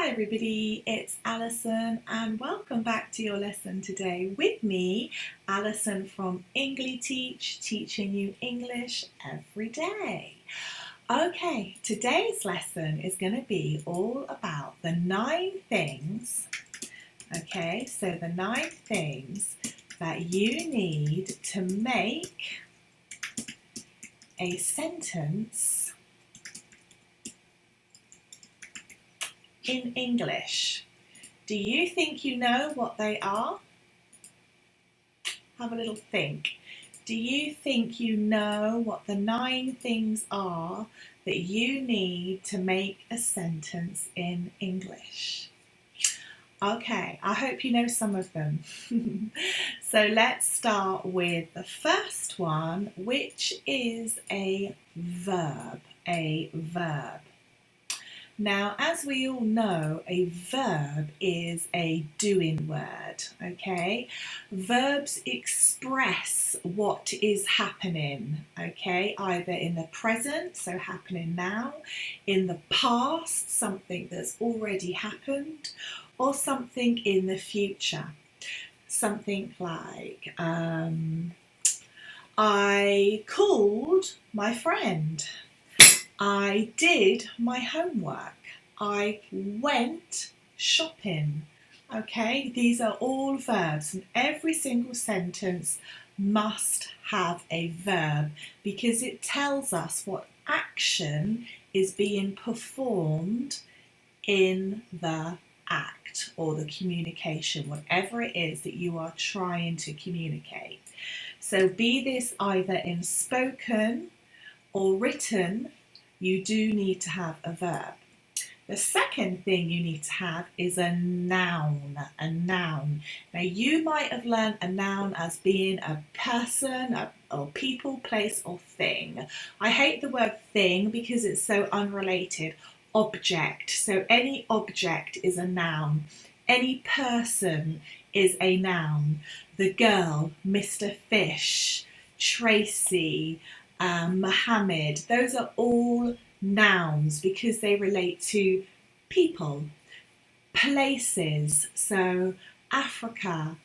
Hi everybody, it's Alison and welcome back to your lesson today with me, Alison from Engli-teach, teaching you English every day. Okay, today's lesson is going to be all about the 9 things, okay, so the 9 things that you need to make a sentence in English. Do you think you know what they are? Have a little think. Do you think you know what the 9 things are that you need to make a sentence in English? Okay, I hope you know some of them. So let's start with the first one, which is a verb. Now, as we all know, a verb is a doing word, okay? Verbs express what is happening, okay? Either in the present, so happening now, in the past, something that's already happened, or something in the future. Something like, I called my friend. I did my homework. I went shopping. Okay, these are all verbs and every single sentence must have a verb because it tells us what action is being performed in the act or the communication, whatever it is that you are trying to communicate. So be this either in spoken or written, you do need to have a verb. The second thing you need to have is a noun. Now you might have learned a noun as being a person, or people, place or thing. I hate the word thing because it's so unrelated. Object. So any object is a noun. Any person is a noun. The girl, Mr. Fish, Tracy, Mohammed, those are all nouns because they relate to people. Places, so Africa,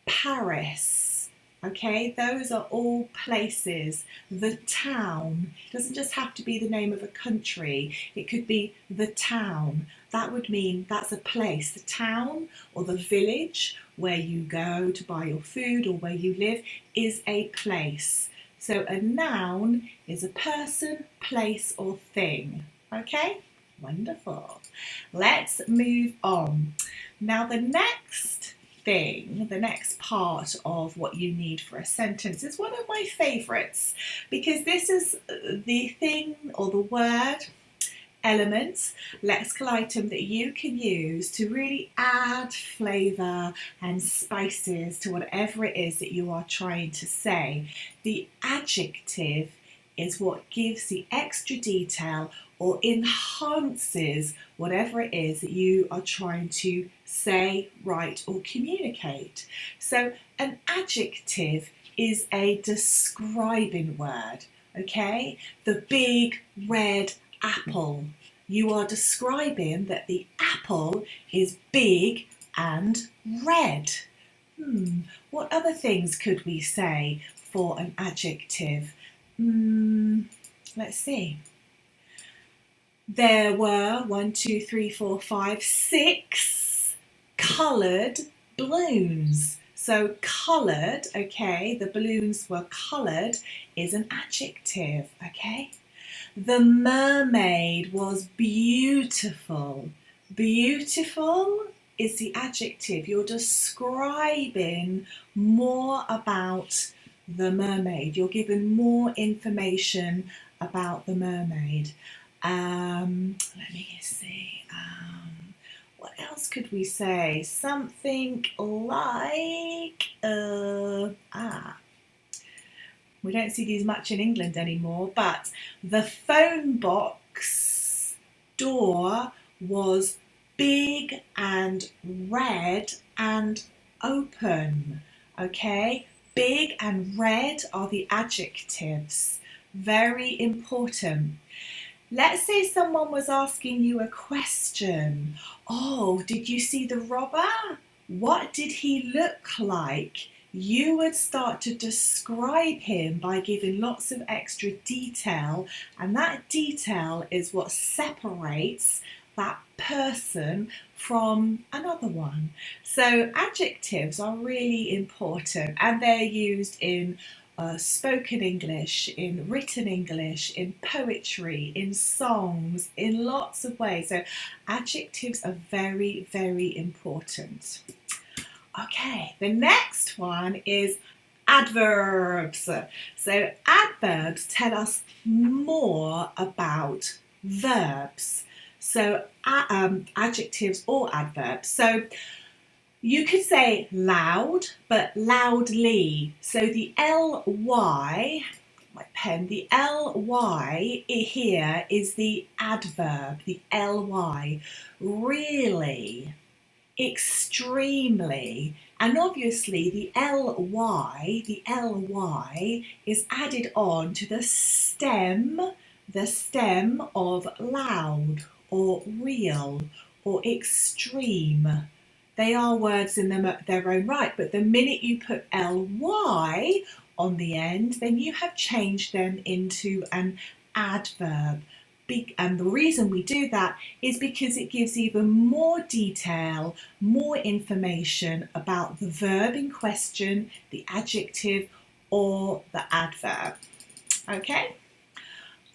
Paris, okay, those are all places. The town doesn't just have to be the name of a country, it could be the town. That would mean that's a place. The town or the village where you go to buy your food or where you live is a place. So a noun is a person, place or thing. Okay? Wonderful. Let's move on. Now the next thing, the next part of what you need for a sentence is one of my favourites because this is the thing or the word, elements, lexical item that you can use to really add flavour and spices to whatever it is that you are trying to say. The adjective is what gives the extra detail or enhances whatever it is that you are trying to say, write or communicate. So an adjective is a describing word, okay? The big red apple. You are describing that the apple is big and red. What other things could we say for an adjective? Let's see. There were 6 coloured balloons. So coloured, okay, the balloons were coloured is an adjective, okay? The mermaid was beautiful. Beautiful is the adjective. You're describing more about the mermaid. You're giving more information about the mermaid. Let me see. What else could we say? Something like we don't see these much in England anymore, but the phone box door was big and red and open. Okay, big and red are the adjectives. Very important. Let's say someone was asking you a question. Oh, did you see the robber? What did he look like? You would start to describe him by giving lots of extra detail, and that detail is what separates that person from another one. So adjectives are really important, and they're used in spoken English, in written English, in poetry, in songs, in lots of ways. So adjectives are very, very important. Okay, the next one is adverbs. So adverbs tell us more about verbs. So adjectives or adverbs. So you could say loud, but loudly. So the ly, my pen, the ly here is the adverb, the ly. Really, extremely, and obviously the ly is added on to the stem of loud or real or extreme. They are words in their own right, but the minute you put ly on the end, then you have changed them into an adverb. And the reason we do that is because it gives even more detail, more information about the verb in question, the adjective or the adverb. Okay?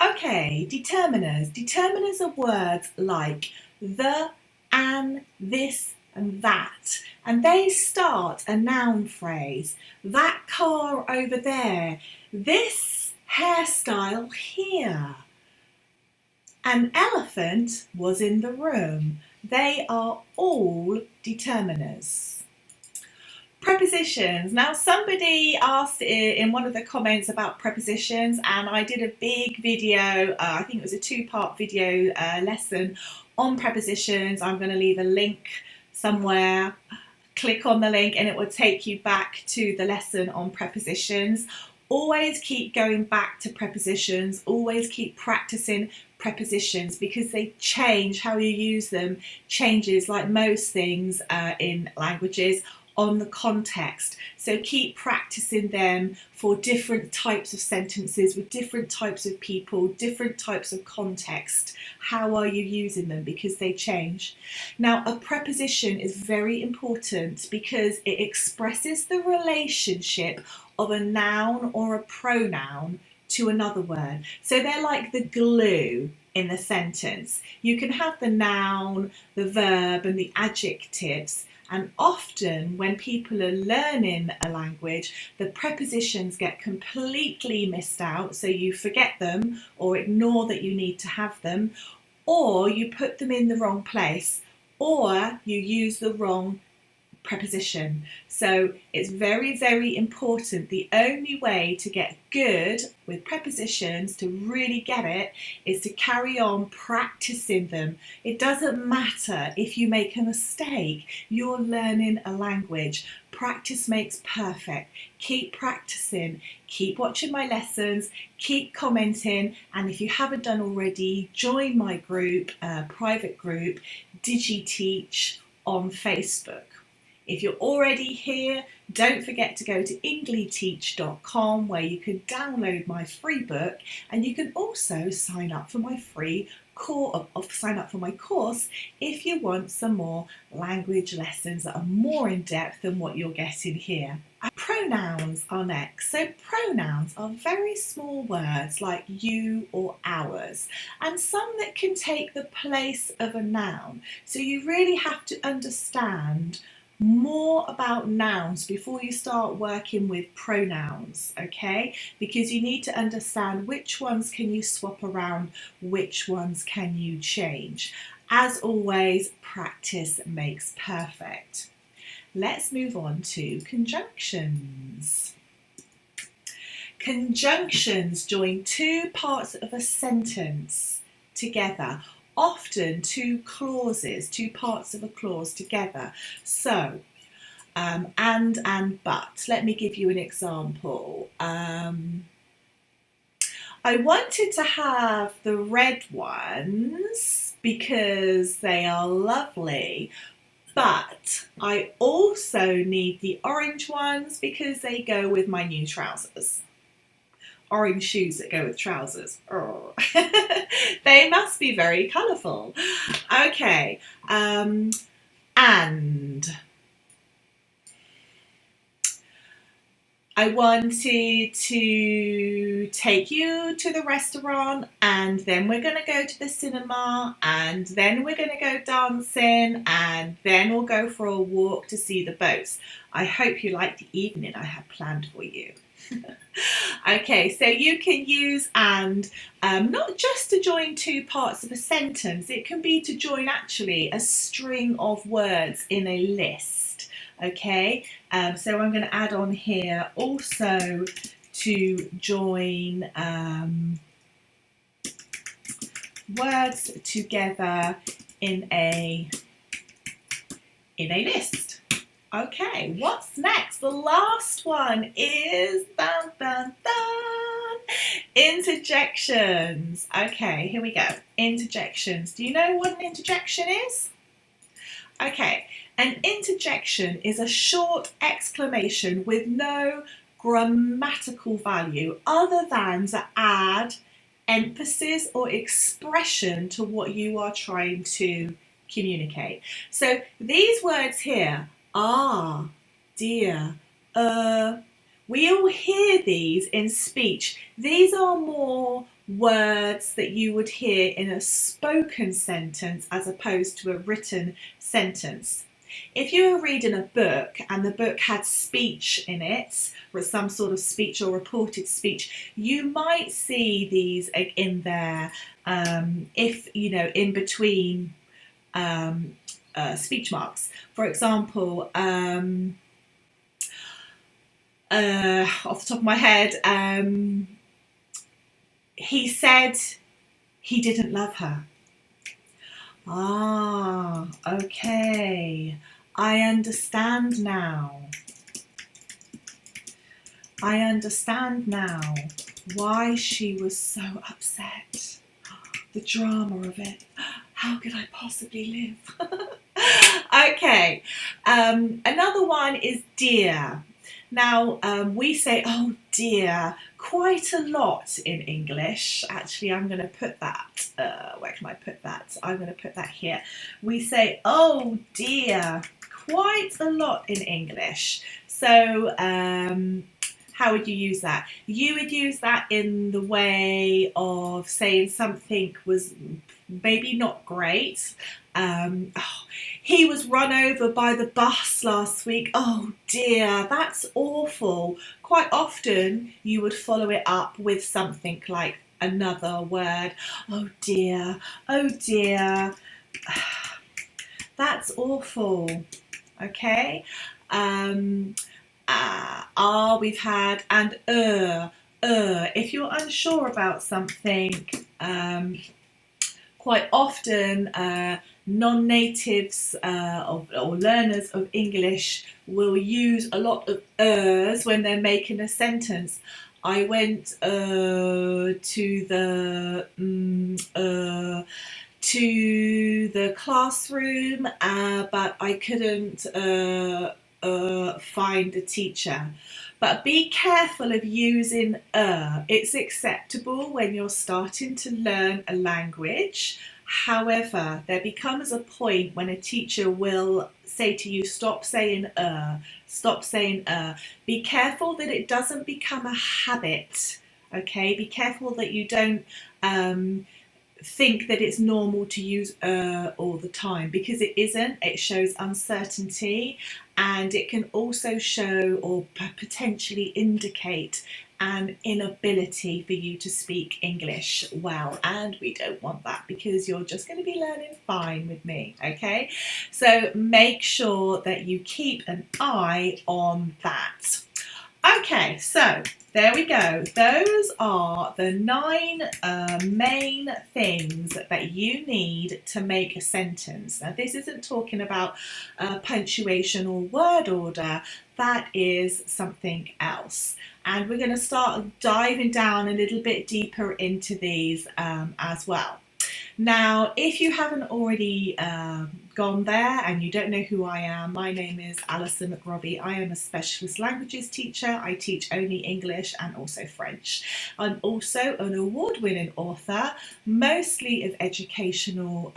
Okay, determiners. Determiners are words like the, an, this, and that, and they start a noun phrase. That car over there, this hairstyle here. An elephant was in the room. They are all determiners. Prepositions. Now somebody asked in one of the comments about prepositions, and I did a big video, I think it was a 2-part video lesson on prepositions. I'm going to leave a link somewhere. Click on the link and it will take you back to the lesson on prepositions. Always keep going back to prepositions, always keep practicing prepositions because they change. How you use them changes, like most things in languages, on the context. So keep practicing them for different types of sentences with different types of people, different types of context. How are you using them? Because they change. Now, a preposition is very important because it expresses the relationship of a noun or a pronoun to another word. So they're like the glue in the sentence. You can have the noun, the verb, and the adjectives. And often when people are learning a language, the prepositions get completely missed out. So you forget them or ignore that you need to have them, or you put them in the wrong place, or you use the wrong preposition. So it's very, very important. The only way to get good with prepositions, to really get it, is to carry on practicing them. It doesn't matter if you make a mistake. You're learning a language. Practice makes perfect. Keep practicing. Keep watching my lessons. Keep commenting. And if you haven't done already, join my group, private group, Engli-teach on Facebook. If you're already here, don't forget to go to Engli-teach.com where you can download my free book, and you can also sign up for my course if you want some more language lessons that are more in depth than what you're getting here. Pronouns are next. So pronouns are very small words like you or ours, and some that can take the place of a noun. So you really have to understand more about nouns before you start working with pronouns, okay? Because you need to understand which ones can you swap around, which ones can you change. As always, practice makes perfect. Let's move on to conjunctions. Conjunctions join two parts of a sentence together. Often two clauses, two parts of a clause together. So, and but. Let me give you an example. I wanted to have the red ones because they are lovely, but I also need the orange ones because they go with my new trousers. Orange shoes that go with trousers. Oh. They must be very colourful. Okay, and I wanted to take you to the restaurant, and then we're going to go to the cinema, and then we're going to go dancing, and then we'll go for a walk to see the boats. I hope you like the evening I have planned for you. Okay, so you can use and not just to join two parts of a sentence. It can be to join actually a string of words in a list. Okay, so I'm going to add on here also to join words together in a list. Okay, what's next? The last one is dun, dun, dun, interjections. Okay, here we go. Interjections. Do you know what an interjection is? Okay, an interjection is a short exclamation with no grammatical value other than to add emphasis or expression to what you are trying to communicate. So these words here, ah, dear, we all hear these in speech. These are more words that you would hear in a spoken sentence as opposed to a written sentence. If you were reading a book and the book had speech in it, or some sort of speech or reported speech, you might see these in there if, you know, in between speech marks. For example, off the top of my head, he said he didn't love her. Ah, okay. I understand now. I understand now why she was so upset. The drama of it. How could I possibly live? Okay, another one is dear. Now, we say, oh dear, quite a lot in English. Actually, I'm going to put that, where can I put that? I'm going to put that here. We say, oh dear, quite a lot in English. So, how would you use that? You would use that in the way of saying something was maybe not great. He was run over by the bus last week. Oh dear, that's awful. Quite often you would follow it up with something like another word. Oh dear, that's awful. Okay. We've had and if you're unsure about something, quite often non-natives or learners of English will use a lot of ers when they're making a sentence. I went to the classroom, but I couldn't find a teacher. But be careful of using It's acceptable when you're starting to learn a language. However, there becomes a point when a teacher will say to you, stop saying stop saying Be careful that it doesn't become a habit. Okay, be careful that you don't think that it's normal to use all the time, because it isn't. It shows uncertainty, and it can also show or potentially indicate an inability for you to speak English well, and we don't want that because you're just going to be learning fine with me. Okay, so make sure that you keep an eye on that. Okay, so there we go. Those are the 9 main things that you need to make a sentence. Now, this isn't talking about punctuation or word order. That is something else. And we're going to start diving down a little bit deeper into these as well. Now, if you haven't already gone there and you don't know who I am, my name is Alison McRobbie. I am a specialist languages teacher. I teach only English and also French. I'm also an award-winning author, mostly of educational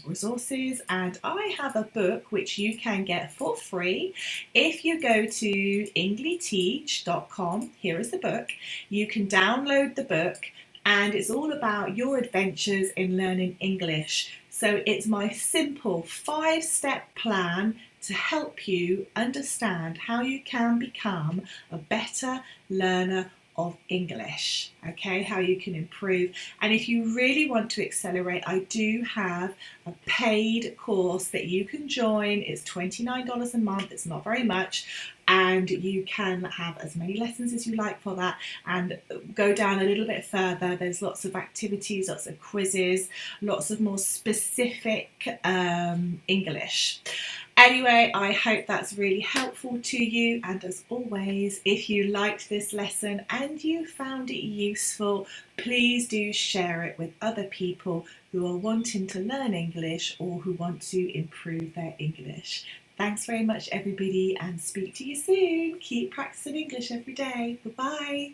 resources, and I have a book which you can get for free if you go to Engli-teach.com. Here is the book. You can download the book, and it's all about your adventures in learning English. So it's my simple 5-step plan to help you understand how you can become a better learner of English, okay, how you can improve. And if you really want to accelerate, I do have a paid course that you can join. It's $29 a month, it's not very much, and you can have as many lessons as you like for that and go down a little bit further. There's lots of activities, lots of quizzes, lots of more specific English. Anyway, I hope that's really helpful to you, and as always, if you liked this lesson and you found it useful, please do share it with other people who are wanting to learn English or who want to improve their English. Thanks very much, everybody, and speak to you soon. Keep practicing English every day. Bye-bye.